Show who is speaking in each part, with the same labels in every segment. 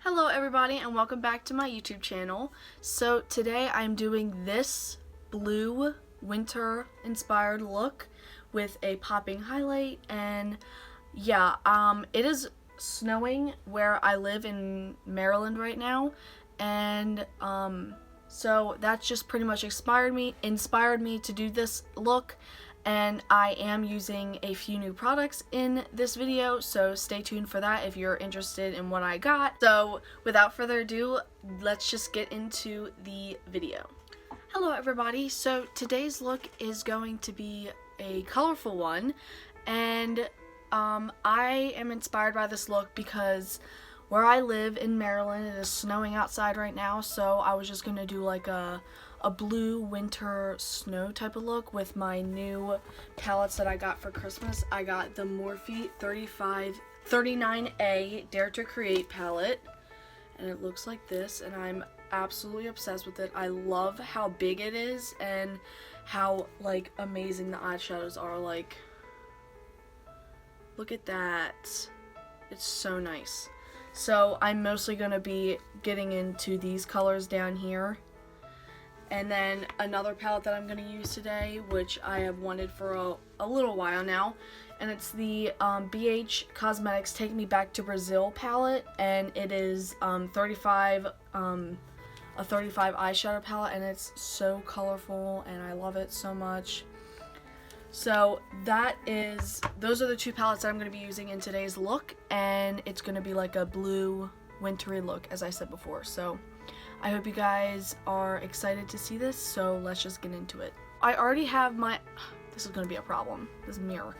Speaker 1: Hello everybody and welcome back to my YouTube channel. So today I'm doing this blue winter inspired look with a popping highlight, and yeah, it is snowing where I live in Maryland right now, and so that's just pretty much inspired me to do this look. And I am using a few new products in this video, so stay tuned for that if you're interested in what I got. So without further ado, let's just get into the video. Hello everybody, so today's look is going to be a colorful one, and I am inspired by this look because where I live in Maryland, it is snowing outside right now, so I was just going to do like a blue winter snow type of look with my new palettes that I got for Christmas. I got the Morphe 39A Dare to Create palette, and it looks like this, and I'm absolutely obsessed with it. I love how big it is and how like amazing the eyeshadows are. Like, look at that. It's so nice. So I'm mostly going to be getting into these colors down here. And then another palette that I'm going to use today, which I have wanted for a little while now, and it's the BH Cosmetics Take Me Back to Brazil palette, and it is a 35 eyeshadow palette, and it's so colorful and I love it so much. So those are the two palettes that I'm going to be using in today's look, and it's going to be like a blue wintry look, as I said before. So I hope you guys are excited to see this, so let's just get into it. I already have this is going to be a problem, this mirror.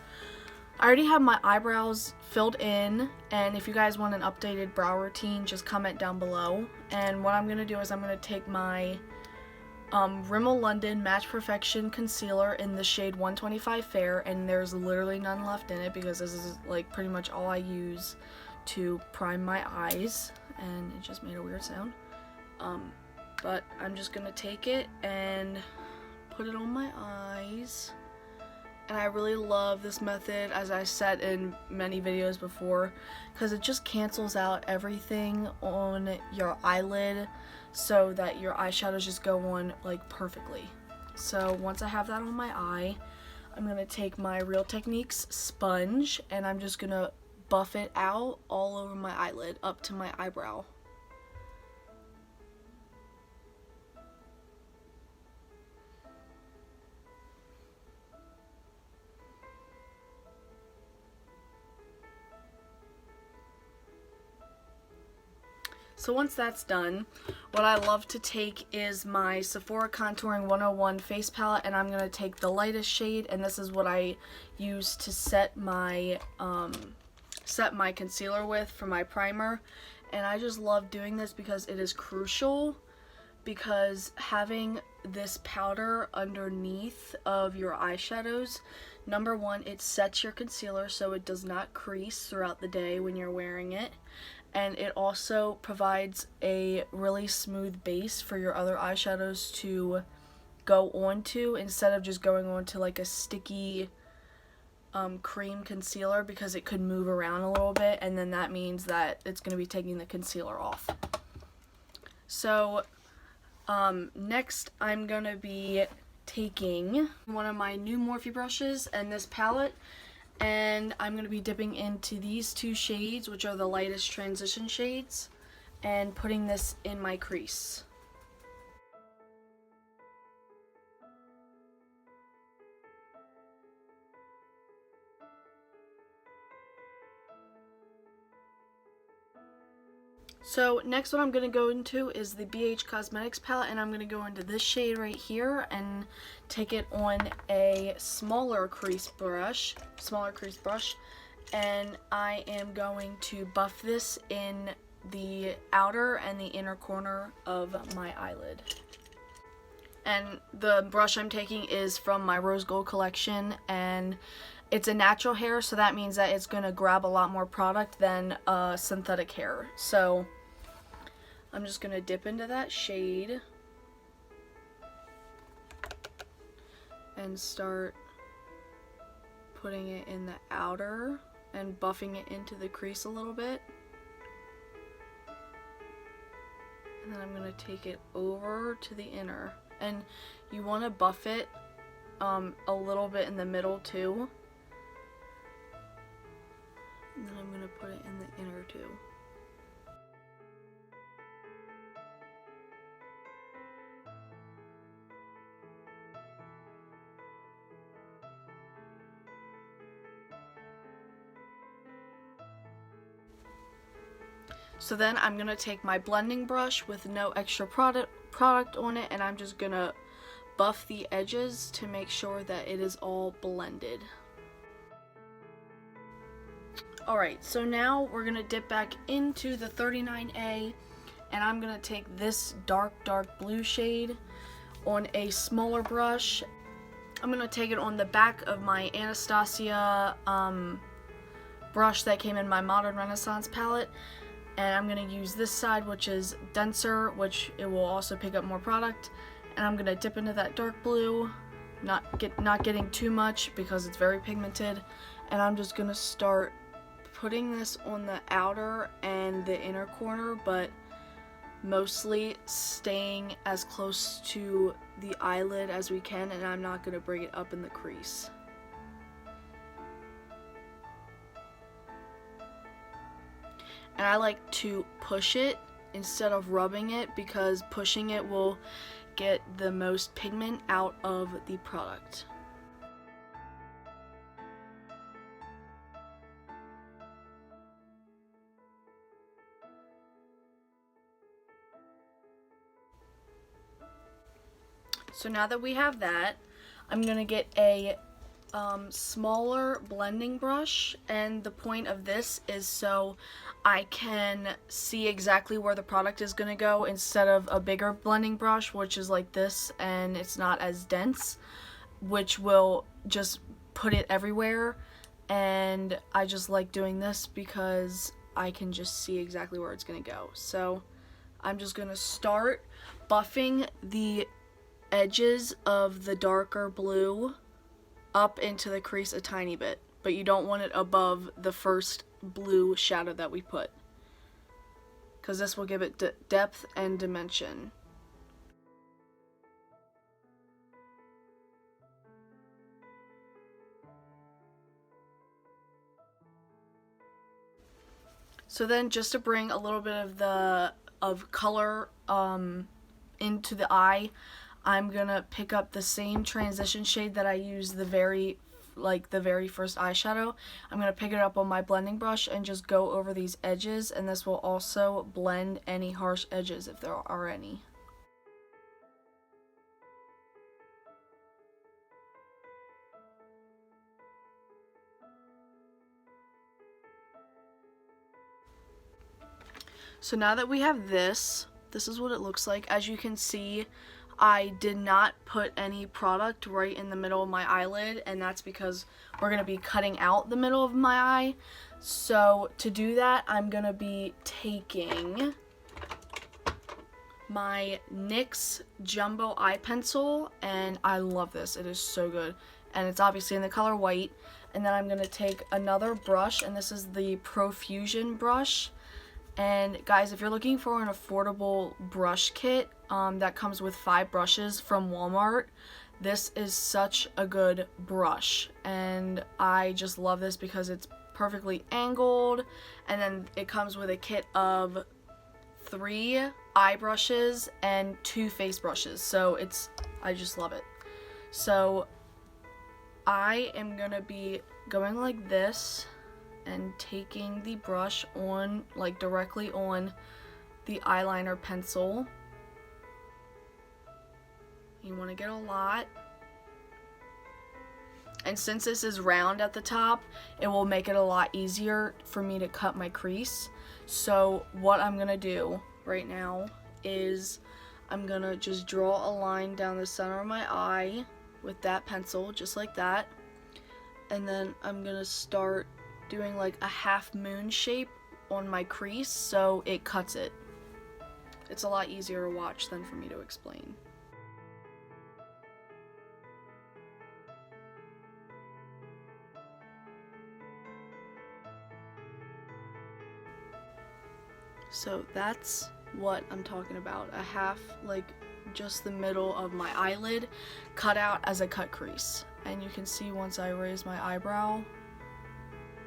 Speaker 1: I already have my eyebrows filled in, and if you guys want an updated brow routine, just comment down below. And what I'm going to do is I'm going to take my Rimmel London Match Perfection Concealer in the shade 125 Fair, and there's literally none left in it because this is like pretty much all I use to prime my eyes, and it just made a weird sound. But I'm just gonna take it and put it on my eyes, and I really love this method, as I said in many videos before, because it just cancels out everything on your eyelid so that your eyeshadows just go on like perfectly. So once I have that on my eye, I'm gonna take my Real Techniques sponge and I'm just gonna buff it out all over my eyelid up to my eyebrow. So once that's done, what I love to take is my Sephora Contouring 101 face palette, and I'm going to take the lightest shade, and this is what I use to set my concealer with for my primer. And I just love doing this because it is crucial, because having this powder underneath of your eyeshadows, number one, it sets your concealer so it does not crease throughout the day when you're wearing it. And it also provides a really smooth base for your other eyeshadows to go onto, instead of just going onto like a sticky cream concealer, because it could move around a little bit, and then that means that it's going to be taking the concealer off. So next I'm going to be taking one of my new Morphe brushes and this palette, and I'm going to be dipping into these two shades, which are the lightest transition shades, and putting this in my crease. So next what I'm going to go into is the BH Cosmetics palette, and I'm going to go into this shade right here and take it on a smaller crease brush, and I am going to buff this in the outer and the inner corner of my eyelid. And the brush I'm taking is from my Rose Gold collection, and it's a natural hair, so that means that it's going to grab a lot more product than synthetic hair. So I'm just going to dip into that shade and start putting it in the outer and buffing it into the crease a little bit. I'm going to take it over to the inner. And you want to buff it a little bit in the middle too. And then I'm going to put it in the inner too. So then I'm going to take my blending brush with no extra product on it, and I'm just going to buff the edges to make sure that it is all blended. Alright, so now we're going to dip back into the 39A, and I'm going to take this dark blue shade on a smaller brush. I'm going to take it on the back of my Anastasia brush that came in my Modern Renaissance palette. And I'm going to use this side, which is denser, which it will also pick up more product. And I'm going to dip into that dark blue, not getting too much because it's very pigmented. And I'm just going to start putting this on the outer and the inner corner, but mostly staying as close to the eyelid as we can, and I'm not going to bring it up in the crease. And I like to push it instead of rubbing it because pushing it will get the most pigment out of the product. So now that we have that, I'm going to get a smaller blending brush, and the point of this is so I can see exactly where the product is going to go instead of a bigger blending brush, which is like this and it's not as dense, which will just put it everywhere. And I just like doing this because I can just see exactly where it's going to go. So I'm just going to start buffing the edges of the darker blue up into the crease a tiny bit, but you don't want it above the first blue shadow that we put, because this will give it depth and dimension. So then, just to bring a little bit of color into the eye, I'm gonna pick up the same transition shade that I used the very first eyeshadow. I'm gonna pick it up on my blending brush and just go over these edges, and this will also blend any harsh edges if there are any. So now that we have this is what it looks like. As you can see, I did not put any product right in the middle of my eyelid, and that's because we're going to be cutting out the middle of my eye. So to do that, I'm going to be taking my NYX Jumbo Eye Pencil, and I love this. It is so good, and it's obviously in the color white. And then I'm going to take another brush, and this is the Profusion brush. And guys, if you're looking for an affordable brush kit that comes with 5 brushes from Walmart, this is such a good brush, and I just love this because it's perfectly angled, and then it comes with a kit of 3 eye brushes and 2 face brushes, so I just love it. So I am gonna be going like this and taking the brush on, like, directly on the eyeliner pencil. You want to get a lot. And since this is round at the top, it will make it a lot easier for me to cut my crease. So what I'm going to do right now is I'm going to just draw a line down the center of my eye with that pencil, just like that. And then I'm going to start doing like a half moon shape on my crease so it cuts it. It's a lot easier to watch than for me to explain. So that's what I'm talking about. A half, like just the middle of my eyelid cut out as a cut crease. And you can see once I raise my eyebrow,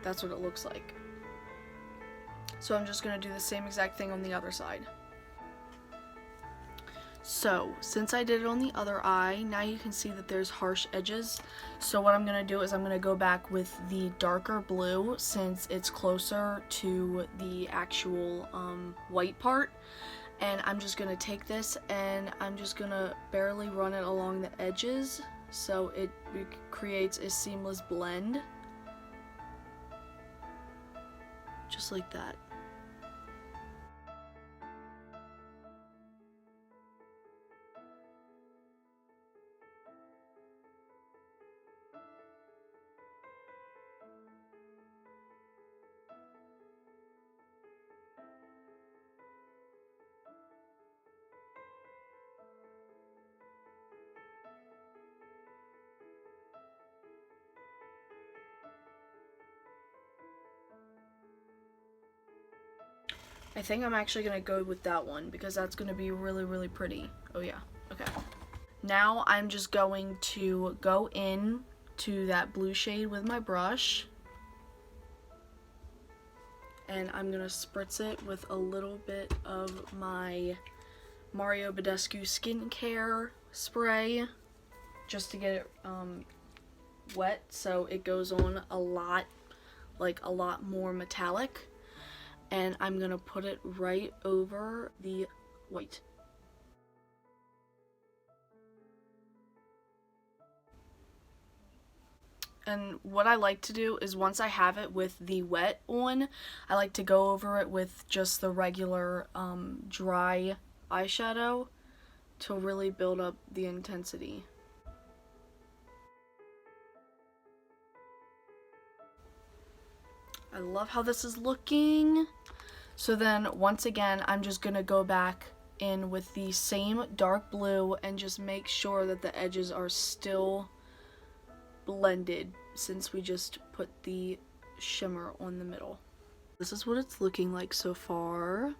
Speaker 1: that's what it looks like. So I'm just gonna do the same exact thing on the other side. So since I did it on the other eye, now you can see that there's harsh edges. So what I'm gonna do is I'm gonna go back with the darker blue since it's closer to the actual white part. And I'm just gonna take this and I'm just gonna barely run it along the edges so it creates a seamless blend. Just like that. I think I'm actually gonna go with that one because that's gonna be really, really pretty. Oh yeah, okay. Now I'm just going to go in to that blue shade with my brush. And I'm gonna spritz it with a little bit of my Mario Badescu skincare spray just to get it wet so it goes on a lot, like a lot more metallic. And I'm gonna put it right over the white. And what I like to do is once I have it with the wet on, I like to go over it with just the regular dry eyeshadow to really build up the intensity. I love how this is looking. So then once again, I'm just gonna go back in with the same dark blue and just make sure that the edges are still blended since we just put the shimmer on the middle. This is what it's looking like so far.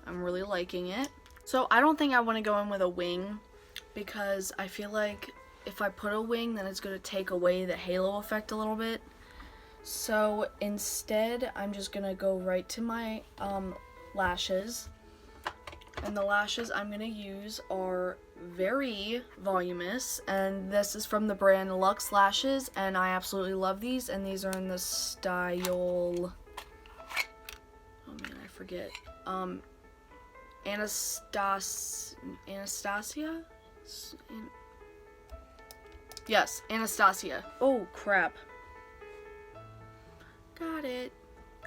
Speaker 1: I'm really liking it. So I don't think I want to go in with a wing because I feel like if I put a wing, then it's going to take away the halo effect a little bit. So instead, I'm just going to go right to my lashes. And the lashes I'm going to use are very voluminous, and this is from the brand Luxe Lashes, and I absolutely love these, and these are in the style, oh man, I forget, Anastasia? Yes, Anastasia. Oh, crap. Got it.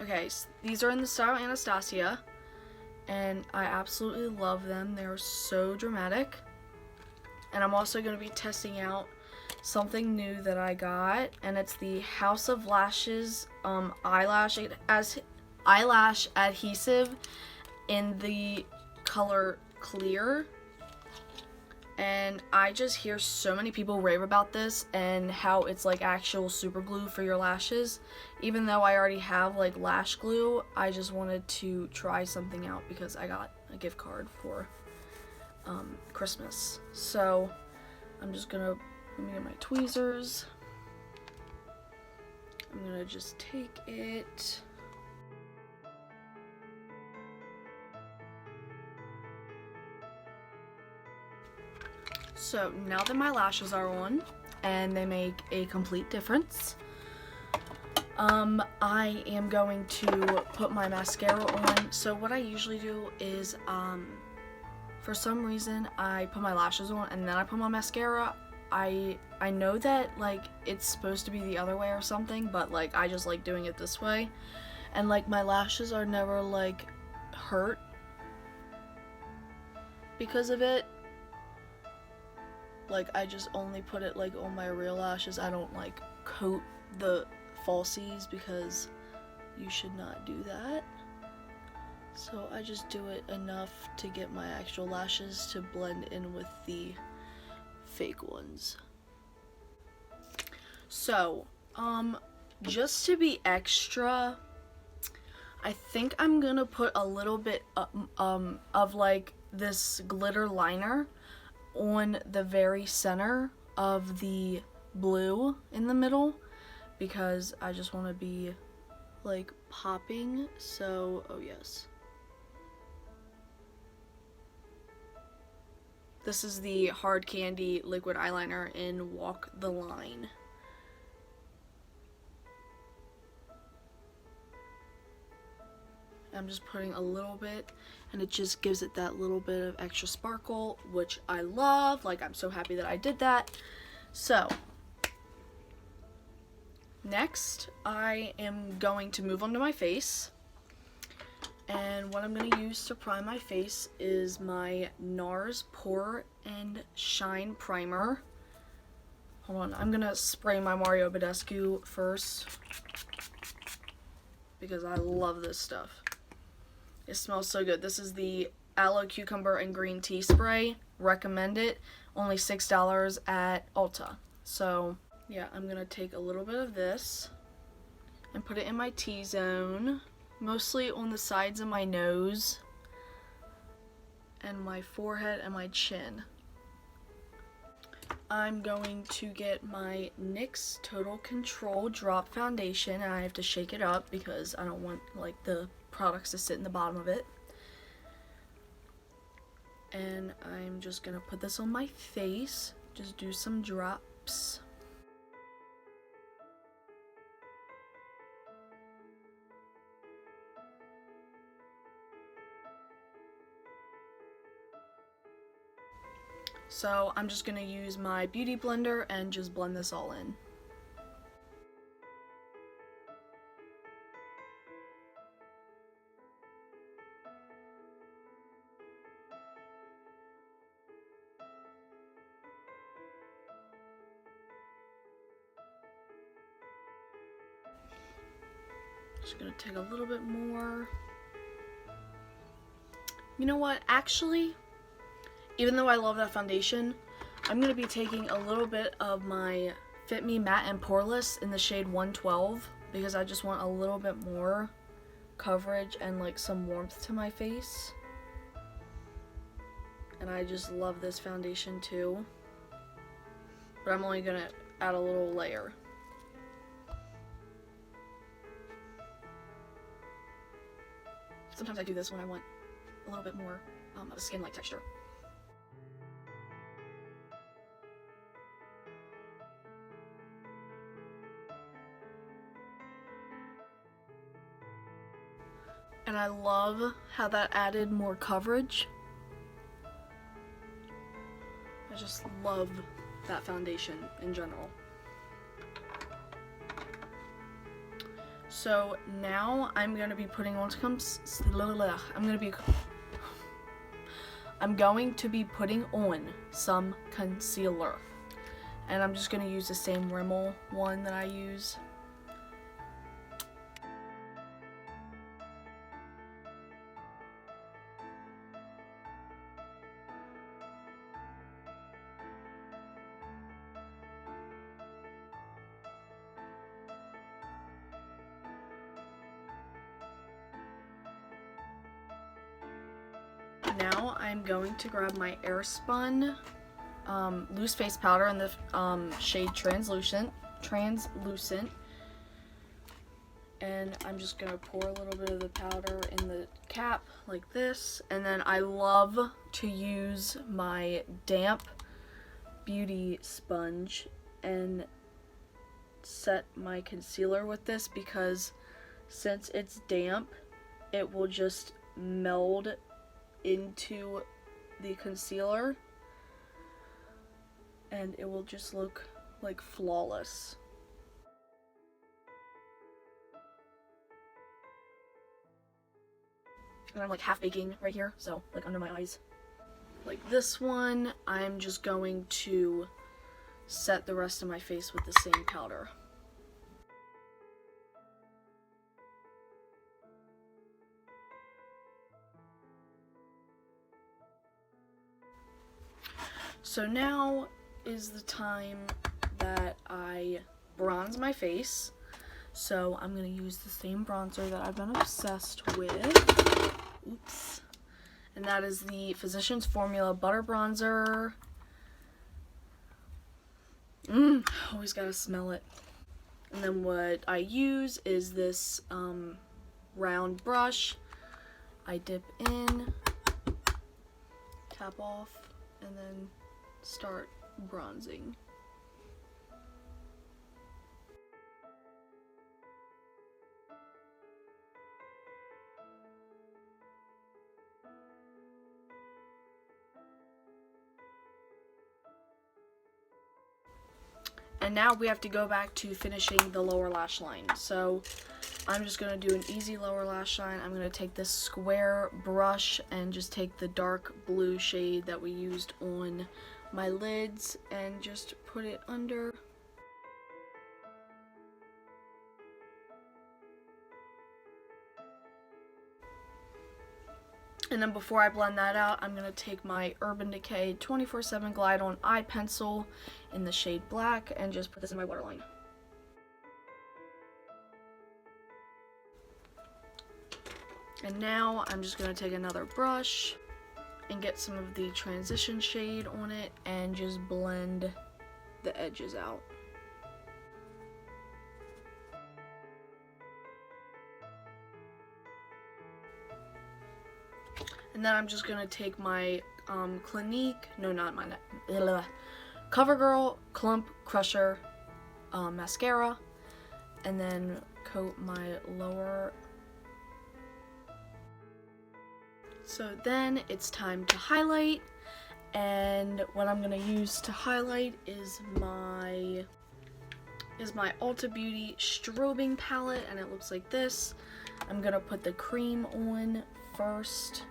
Speaker 1: Okay, so these are in the style Anastasia, and I absolutely love them. They're so dramatic. And I'm also going to be testing out something new that I got, and it's the House of Lashes eyelash adhesive in the color clear. And I just hear so many people rave about this and how it's like actual super glue for your lashes. Even though I already have like lash glue, I just wanted to try something out because I got a gift card for Christmas. So I'm just gonna, let me get my tweezers. I'm gonna just take it. So now that my lashes are on and they make a complete difference, I am going to put my mascara on. So what I usually do is, for some reason, I put my lashes on and then I put my mascara. I know that like it's supposed to be the other way or something, but like I just like doing it this way. And like my lashes are never like hurt because of it. Like I just only put it like on my real lashes. I don't like coat the falsies because you should not do that. So I just do it enough to get my actual lashes to blend in with the fake ones. So, just to be extra, I think I'm gonna put a little bit of like this glitter liner on the very center of the blue in the middle, because I just want to be like popping. So, oh yes. This is the Hard Candy liquid eyeliner in Walk the Line. I'm just putting a little bit, and it just gives it that little bit of extra sparkle, which I love. Like, I'm so happy that I did that. So, next, I am going to move on to my face. And what I'm going to use to prime my face is my NARS Pore and Shine Primer. Hold on, I'm going to spray my Mario Badescu first, because I love this stuff. It smells so good. This is the Aloe Cucumber and Green Tea Spray. Recommend it. Only $6 at Ulta. So, yeah, I'm going to take a little bit of this and put it in my T-zone. Mostly on the sides of my nose and my forehead and my chin. I'm going to get my NYX Total Control Drop Foundation, and I have to shake it up because I don't want like the products to sit in the bottom of it. And I'm just gonna put this on my face, just do some drops. So I'm just going to use my beauty blender and just blend this all in. Just going to take a little bit more. You know what? Actually, even though I love that foundation, I'm going to be taking a little bit of my Fit Me Matte and Poreless in the shade 112, because I just want a little bit more coverage and like some warmth to my face. And I just love this foundation too. But I'm only going to add a little layer. Sometimes I do this when I want a little bit more of a skin-like texture. And I love how that added more coverage. I just love that foundation in general. So now I'm going to be putting on I'm going to be putting on some concealer. And I'm just going to use the same Rimmel one that I use. Now I'm going to grab my Airspun loose face powder in the shade Translucent, and I'm just going to pour a little bit of the powder in the cap like this. And then I love to use my damp beauty sponge and set my concealer with this, because since it's damp, it will just meld into the concealer and it will just look like flawless. And I'm like half baking right here, so like under my eyes. Like this one, I'm just going to set the rest of my face with the same powder. So now is the time that I bronze my face. So I'm going to use the same bronzer that I've been obsessed with. Oops. And that is the Physicians Formula Butter Bronzer. Always gotta smell it. And then what I use is this round brush. I dip in, tap off, and then start bronzing. And now we have to go back to finishing the lower lash line. So I'm just going to do an easy lower lash line. I'm going to take this square brush and just take the dark blue shade that we used on my lids and just put it under. And then before I blend that out, I'm going to take my Urban Decay 24/7 Glide On Eye Pencil in the shade black and just put this in my waterline. And now I'm just going to take another brush and get some of the transition shade on it and just blend the edges out. And then I'm just going to take my Clinique, no, not my, CoverGirl Clump Crusher mascara, and then coat my lower. So then it's time to highlight, and what I'm going to use to highlight is my Ulta Beauty strobing palette, and it looks like this. I'm going to put the cream on first.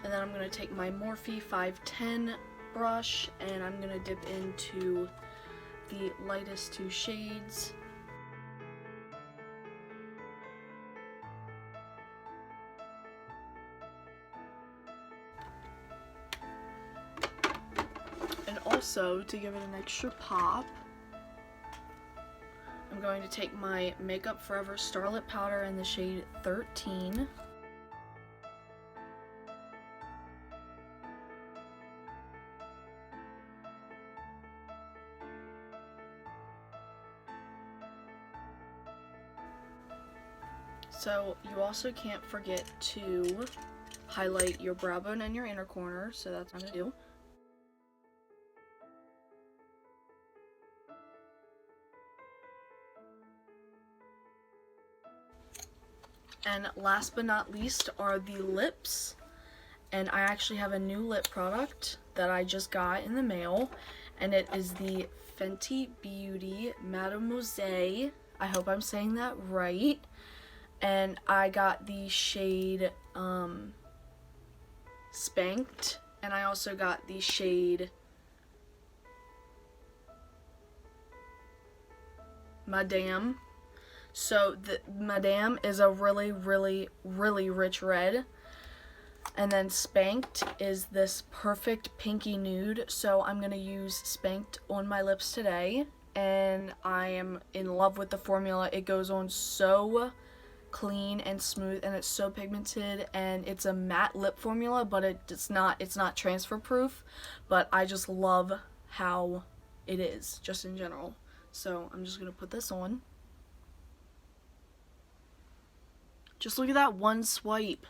Speaker 1: And then I'm going to take my Morphe 510 brush and I'm going to dip into the lightest two shades. And also, to give it an extra pop, I'm going to take my Makeup Forever Starlit Powder in the shade 13. So you also can't forget to highlight your brow bone and your inner corner, so that's what I'm going to do. And last but not least are the lips. And I actually have a new lip product that I just got in the mail, and it is the Fenty Beauty Mademoiselle. I hope I'm saying that right. And I got the shade Spanked, and I also got the shade Madame. So the Madame is a really, really, really rich red. And then Spanked is this perfect pinky nude. So I'm going to use Spanked on my lips today. And I am in love with the formula. It goes on so clean and smooth, and it's so pigmented, and it's a matte lip formula, but it's not transfer proof, but I just love how it is just in general. So I'm just gonna put this on. Just look at that one swipe.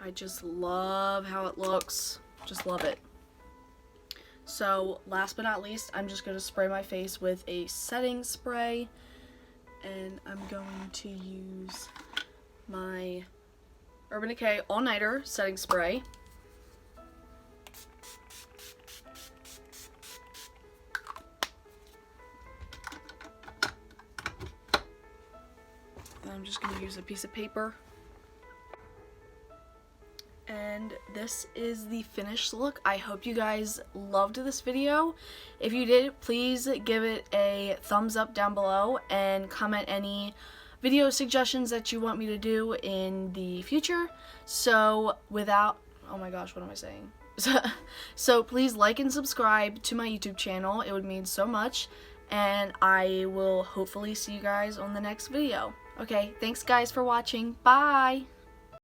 Speaker 1: I just love how it looks. Just love it. So last but not least, I'm just going to spray my face with a setting spray. And I'm going to use my Urban Decay All Nighter setting spray. Then I'm just going to use a piece of paper. And this is the finished look. I hope you guys loved this video. If you did, please give it a thumbs up down below and comment any video suggestions that you want me to do in the future. So oh my gosh, what am I saying? So please like and subscribe to my YouTube channel. It would mean so much. And I will hopefully see you guys on the next video. Okay, thanks guys for watching. Bye!